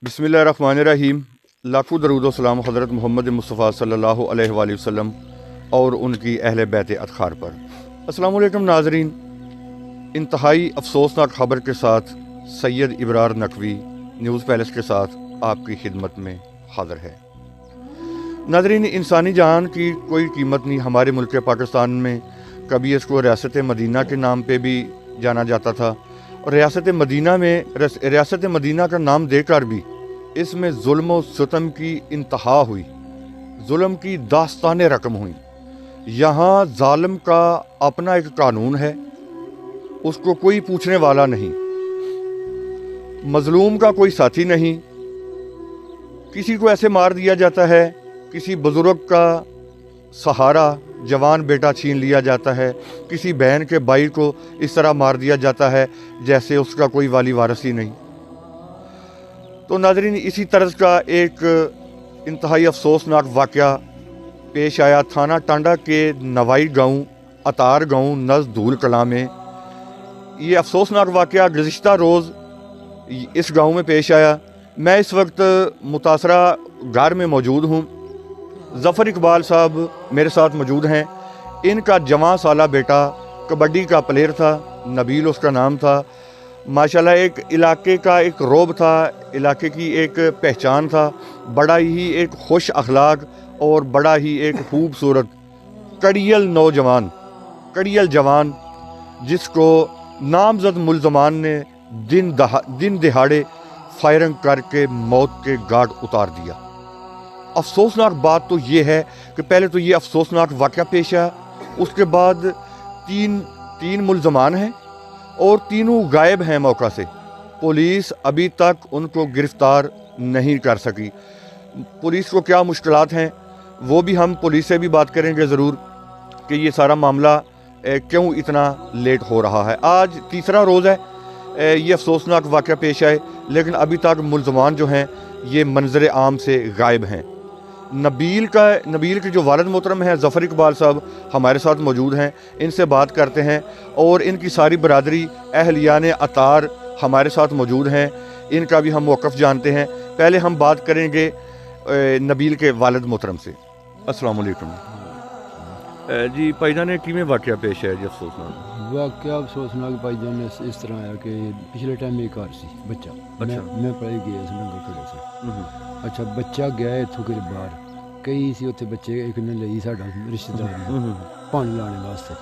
बिस्मिल्लाहिर्रहमानिर्रहीम। लाखों दरूद व सलाम हज़रत मोहम्मद मुस्तफ़ा सल्लल्लाहु अलैहि वसल्लम और उनकी अहले बैत अतखार पर। अस्सलामु अलैकुम नाज़रीन, इंतहाई अफसोसनाक खबर के साथ सैयद इबरार नकवी न्यूज़ पैलेस के साथ आपकी खिदमत में हाज़िर है। नाज़रीन, इंसानी जान की कोई कीमत नहीं। हमारे मुल्क पाकिस्तान में कभी इसको रियासत मदीना के नाम पे भी जाना जाता था, और रियासत मदीना का नाम देकर भी इसमें जुल्म और सितम की इंतहा हुई, जुल्म की दास्तान रकम हुई। यहाँ जालिम का अपना एक कानून है, उसको कोई पूछने वाला नहीं, मजलूम का कोई साथी नहीं। किसी को ऐसे मार दिया जाता है, किसी बुजुर्ग का सहारा जवान बेटा छीन लिया जाता है, किसी बहन के भाई को इस तरह मार दिया जाता है जैसे उसका कोई वाली वारस ही नहीं। तो नाज़रीन, इसी तरह का एक इंतहाई अफसोसनाक वाक़या पेश आया थाना टांडा के नवाई गांव अतार गांव नज़ धूल कलां में। ये अफसोसनाक वाक़या गुज़िश्ता रोज़ इस गांव में पेश आया। मैं इस वक्त मुतासरा घर में मौजूद हूँ। ज़फ़र इकबाल साहब मेरे साथ मौजूद हैं। इनका जवां साला बेटा कबड्डी का प्लेयर था, नबील उसका नाम था। माशाल्लाह एक इलाके का एक रोब था, इलाके की एक पहचान था। बड़ा ही एक खुश अखलाक और बड़ा ही एक खूबसूरत कड़ियल नौजवान, कड़ियल जवान, जिसको नामजद मुल्ज़मान ने दिन दिहाड़े फायरिंग करके मौत के घाट उतार दिया। अफसोसनाक बात तो ये है कि पहले तो ये अफसोसनाक वाक़या पेश आया, उसके बाद तीन मुल्ज़मान हैं और तीनों गायब हैं मौका से। पुलिस अभी तक उनको गिरफ़्तार नहीं कर सकी। पुलिस को क्या मुश्किलात हैं वो भी हम पुलिस से भी बात करेंगे ज़रूर कि ये सारा मामला क्यों इतना लेट हो रहा है। आज तीसरा रोज़ है ये अफसोसनाक वाक़या पेश आए, लेकिन अभी तक मुल्ज़मान जो हैं ये मंजर आम से गायब हैं। नबील के जो वालिद मोहतरम हैं ज़फ़र इकबाल साहब हमारे साथ मौजूद हैं। इनसे बात करते हैं और इनकी सारी बरादरी अहलियान अतार हमारे साथ मौजूद हैं। इनका भी हम मौक़िफ़ जानते हैं। पहले हम बात करेंगे नबील के वालिद मोहतरम से। अस्सलाम वालेकुम जी। भाईजान किमें वाक़या पेश है जी अफसोसनाक? वाक़या अफसोसनाक भाईजान इस तरह आया कि पिछले टाइम एक घर सी बच्चा, मैं पढ़ाई गया इस नंगर खड़े से। अच्छा, बच्चा गया इत्थों के बाहर, कई सी उत्थे बच्चे एक ने लई साडा रिश्तेदार पानी लाने वास्ते।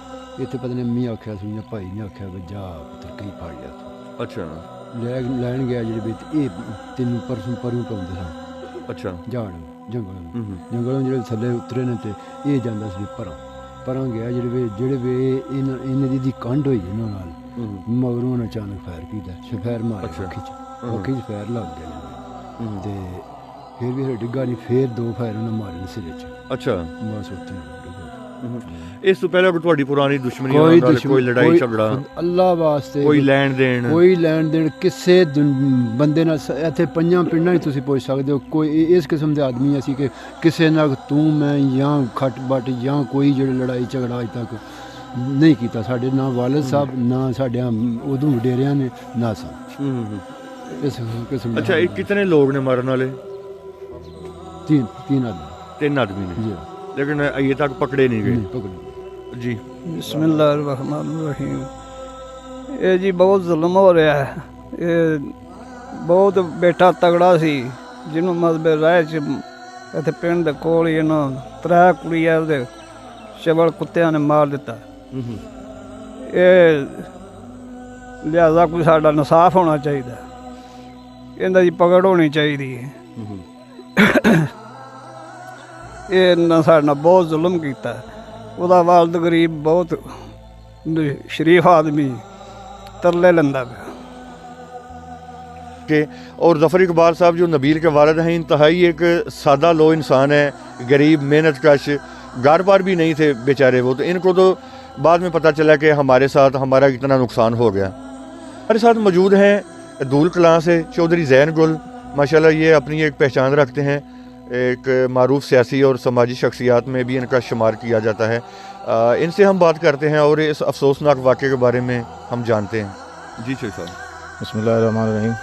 इत्थे पता नहीं मी आख्या सी या भाई ने आख्या भी जा पुत्तर कई फाड़ लिया तू। अच्छा, लैन गया जेह्ड़े बिच एह् तीनों परसों परूं पौंदे सन। अच्छा, जान जंगलों जेह्ड़े थल्ले उतरे ने ते एह् जांदा सी परां गया जेह्ड़े इन्हें दी कंड होई इन्हां नाल, मगरों उन्हें अचानक फायर कीता, फैर मारे अक्खी च फैर लग गए ते फिर भी डिग्गा नहीं, फिर दो फायर उन्हें मारे सिरे च। अच्छा, बस उत्थे इस तो पहले कोई पुरानी दुश्मनी, कोई लड़ाई झगड़ा, अल्लाह वास्ते कोई लैन देन किसे बंदे नाल इत्थे पंजां पिंडां ही तुसीं पुछ सकदे हो। कोई इस किस्म दे आदमी असी कि किसे नाल तू मैं या खट बट या कोई जेह्ड़ी लड़ाई झगड़ा अज तक नहीं कीता। साडे ना वालिद साहब ना साडे उदों वडेरियां ने ना सन इस किस्म। अच्छा, कितने लोग ने मारने वाले? तीन आदमी ने जी, लेकिन ये तक पकड़े नहीं गए जी। बिस्मिल्लाहिर्रहमानिर्रहीम। ये जी बहुत जुल्म हो रहा है। ये बहुत बेटा तगड़ा सी जिन्हों मतलब राह च इत्थे पिंड दे कोल ही त्रै कुड़ियां उहदे शबल कुत्तियां ने मार दिता। ये लिहाजा कोई साडा इंसाफ होना चाहिए, इन्हां दी पकड़ होनी चाहिए। ये ना साढ़े नाल बहुत जुल्म किया। उहदा वालिद गरीब बहुत शरीफ आदमी तरले लंदा पिया के। और ज़फ़र इकबाल साहब जो नबील के वालिद हैं, इंतहाई एक सादा लो इंसान है, गरीब मेहनत कश, घर बार भी नहीं थे बेचारे वो। तो इनको तो बाद में पता चला कि हमारे साथ हमारा इतना नुकसान हो गया। हमारे साथ मौजूद हैं धूल कलां से चौधरी ज़ैन गुल। माशाल्लाह ये अपनी एक पहचान रखते हैं, एक मारूफ सियासी और समाजी शख्सियात में भी इनका शुमार किया जाता है। इनसे हम बात करते हैं और इस अफसोसनाक वाक़े के बारे में हम जानते हैं। जी शेख साहब। बिस्मिल्लाहिर्रहमानिर्रहीम।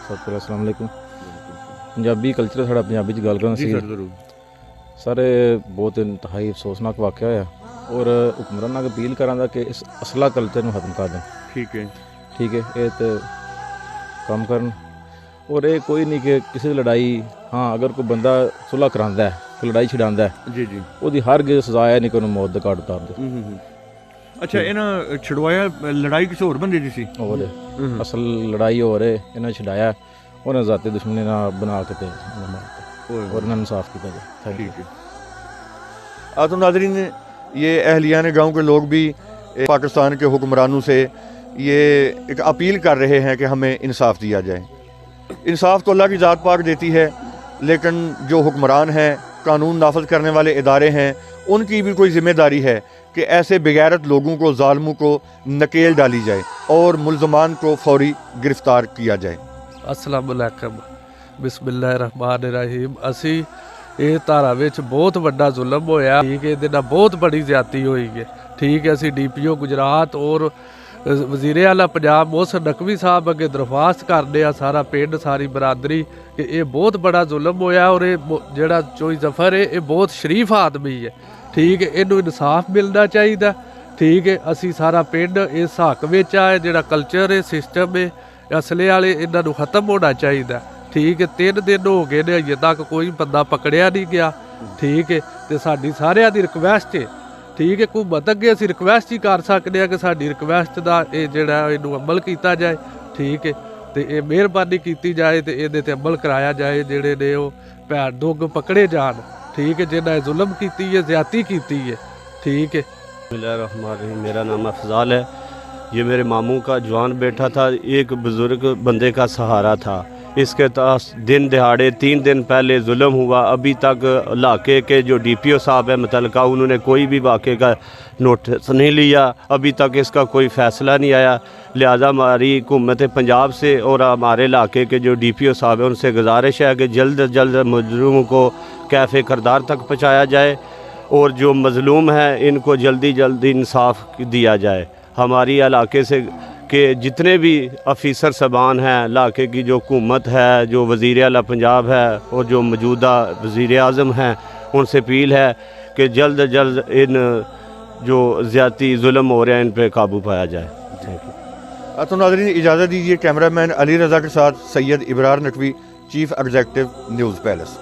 सबको अस्सलाम वालेकुम। ਪੰਜਾਬੀ ਕਲਚਰ ਸਾਡਾ ਪੰਜਾਬੀ 'ਚ ਗੱਲ ਕਰਨਾ ਸੀ ਜ਼ਰੂਰ। ਸਰ ਇਹ ਬਹੁਤ ਇੰਤਹਾਈ ਅਫਸੋਸਨਾਕ ਵਾਕਿਆ ਹੋਇਆ ਔਰ ਹੁਕਮਰਾਨਾਂ ਨੂੰ ਅਪੀਲ ਕਰਾਂਗਾ ਕਿ ਇਸ ਅਸਲਾ ਕਲਚਰ ਨੂੰ ਖਤਮ ਕਰ ਦੇਣ। ਠੀਕ ਹੈ। ਠੀਕ ਹੈ, ਇਹ ਤੇ ਕੰਮ ਕਰਨ ਔਰ ਇਹ ਕੋਈ ਨਹੀਂ ਕਿ ਕਿਸੇ ਦੀ ਲੜਾਈ, ਹਾਂ ਅਗਰ ਕੋਈ ਬੰਦਾ ਸੁਲ੍ਹਾ ਕਰਾਉਂਦਾ ਹੈ, ਕੋਈ ਲੜਾਈ ਛਡਾਉਂਦਾ ਹੈ, ਜੀ ਜੀ। ਉਹਦੀ ਹਰ ਗੇ ਸਜ਼ਾ ਹੈ ਨਹੀਂ ਕਿ ਉਹਨੂੰ ਮੌਤ ਦੇ ਘਾਟ ਉਤਾਰ ਦੇ। ਅੱਛਾ, ਇਹਨਾਂ ਛਡਵਾਇਆ ਲੜਾਈ ਕਿਸੇ ਹੋਰ ਬੰਦੇ ਦੀ ਸੀ? ਔਰ ਅਸਲ ਲੜਾਈ ਹੋ ਰਹੀ ਇਹਨਾਂ ਛਡਾਇਆ, ਉਹਨਾਂ ਜ਼ਾਤੀ ਦੁਸ਼ਮਣੀ ਨਾਲ ਬਣਾ ਕੇ ਤੇ اور انہیں انصاف کیا جائے. ٹھیک ہے. تو ناظرین، یہ اہلیان گاؤں کے لوگ بھی پاکستان کے حکمرانوں سے یہ ایک اپیل کر رہے ہیں کہ ہمیں انصاف دیا جائے. انصاف تو اللہ کی ذات پاک دیتی ہے، لیکن جو حکمران ہیں، قانون نافذ کرنے والے ادارے ہیں، ان کی بھی کوئی ذمہ داری ہے کہ ایسے بغیرت لوگوں کو، ظالموں کو نکیل ڈالی جائے اور ملزمان کو فوری گرفتار کیا جائے. السلام علیکم، بسم اللہ الرحمن الرحیم. اسی ਇਹ ਧਾਰਾ ਵਿੱਚ ਬਹੁਤ ਵੱਡਾ ਜ਼ੁਲਮ ਹੋਇਆ, ਠੀਕ ਹੈ, ਇਹਦੇ ਨਾਲ ਬਹੁਤ ਬੜੀ ਜ਼ਿਆਦਤੀ ਹੋਈ ਹੈ, ਠੀਕ ਹੈ. ਅਸੀਂ ਡੀਪੀਓ ਗੁਜਰਾਤ ਔਰ ਵਜ਼ੀਰ ਆਲਾ ਪੰਜਾਬ ਮੋਹਸਿਨ ਨਕਵੀ ਸਾਹਿਬ ਅੱਗੇ ਦਰਖਾਸਤ ਕਰਦੇ ਆ, ਸਾਰਾ ਪਿੰਡ, ਸਾਰੀ ਬਰਾਦਰੀ, ਕਿ ਇਹ ਬਹੁਤ ਬੜਾ ਜ਼ੁਲਮ ਹੋਇਆ ਔਰ ਇਹ ਜਿਹੜਾ ਚੋਈ ਜ਼ਫਰ ਹੈ ਇਹ ਬਹੁਤ ਸ਼ਰੀਫ ਆਦਮੀ ਹੈ, ਠੀਕ ਹੈ, ਇਹਨੂੰ ਇਨਸਾਫ ਮਿਲਣਾ ਚਾਹੀਦਾ, ਠੀਕ ਹੈ. ਅਸੀਂ ਸਾਰਾ ਪਿੰਡ ਇਸ ਹੱਕ ਵਿੱਚ ਆ, ਜਿਹੜਾ ਕਲਚਰ ਹੈ, ਸਿਸਟਮ ਹੈ, ਅਸਲੇ ਵਾਲੇ, ਇਹਨਾਂ ਨੂੰ ਖਤਮ ਹੋਣਾ ਚਾਹੀਦਾ, ਠੀਕ ਹੈ. 3 ਦਿਨ ਹੋ ਗਏ ਨੇ, ਅਜੇ ਤੱਕ ਕੋਈ ਬੰਦਾ ਪਕੜਿਆ ਨਹੀਂ ਗਿਆ, ਠੀਕ ਹੈ. ਤੇ ਸਾਡੀ ਸਾਰਿਆਂ ਦੀ ਰਿਕਵੈਸਟ ਹੈ, ਠੀਕ ਹੈ, ਹਕੂਮਤ ਅੱਗੇ ਅਸੀਂ ਰਿਕਵੈਸਟ ਹੀ ਕਰ ਸਕਦੇ ਹਾਂ ਕਿ ਸਾਡੀ ਰਿਕਵੈਸਟ ਦਾ ਇਹ ਜਿਹੜਾ ਇਹਨੂੰ ਅਮਲ ਕੀਤਾ ਜਾਏ, ਠੀਕ ਹੈ, ਤੇ ਇਹ ਮਿਹਰਬਾਨੀ ਕੀਤੀ ਜਾਏ ਤੇ ਇਹਦੇ ਤੇ ਅਮਲ ਕਰਾਇਆ ਜਾਏ, ਜਿਹੜੇ ਨੇ ਉਹ ਭੈਣ ਦੁੱਗ ਪਕੜੇ ਜਾਣ, ਠੀਕ ਹੈ, ਜਿਨ੍ਹਾਂ ਨੇ ਜ਼ੁਲਮ ਕੀਤੀ ਹੈ, ਜ਼ਿਆਦਤੀ ਕੀਤੀ ہے, ٹھیک ہے. بسمillahirrahmanirrahim. میرا نام افضال ہے. یہ میرے ماموں کا جوان بیٹا تھا، ایک بزرگ بندے کا سہارا تھا. اس کے پاس دن دہاڑے 3 دن پہلے ظلم ہوا. ابھی تک علاقے کے جو ڈی پی او صاحب ہے متعلقہ، انہوں نے کوئی بھی واقعے کا نوٹس نہیں لیا، ابھی تک اس کا کوئی فیصلہ نہیں آیا. لہذا ہماری حکومت پنجاب سے اور ہمارے علاقے کے جو ڈی پی او صاحب ہیں ان سے گزارش ہے کہ جلد از جلد مجرموں کو کیف کردار تک پہنچایا جائے اور جو مظلوم ہیں ان کو جلدی جلدی انصاف دیا جائے. ہماری علاقے سے کہ جتنے بھی افیسر صاحبان ہیں، علاقے کی جو حکومت ہے، جو وزیر اعلیٰ پنجاب ہے اور جو موجودہ وزیر اعظم ہیں، ان سے اپیل ہے کہ جلد از جلد ان جو زیادتی ظلم ہو رہے ہیں ان پہ قابو پایا جائے. Thank you. تو ناظرین اجازت دیجیے، کیمرہ مین علی رضا کے ساتھ Syed Abrar Naqvi, chief executive, news palace.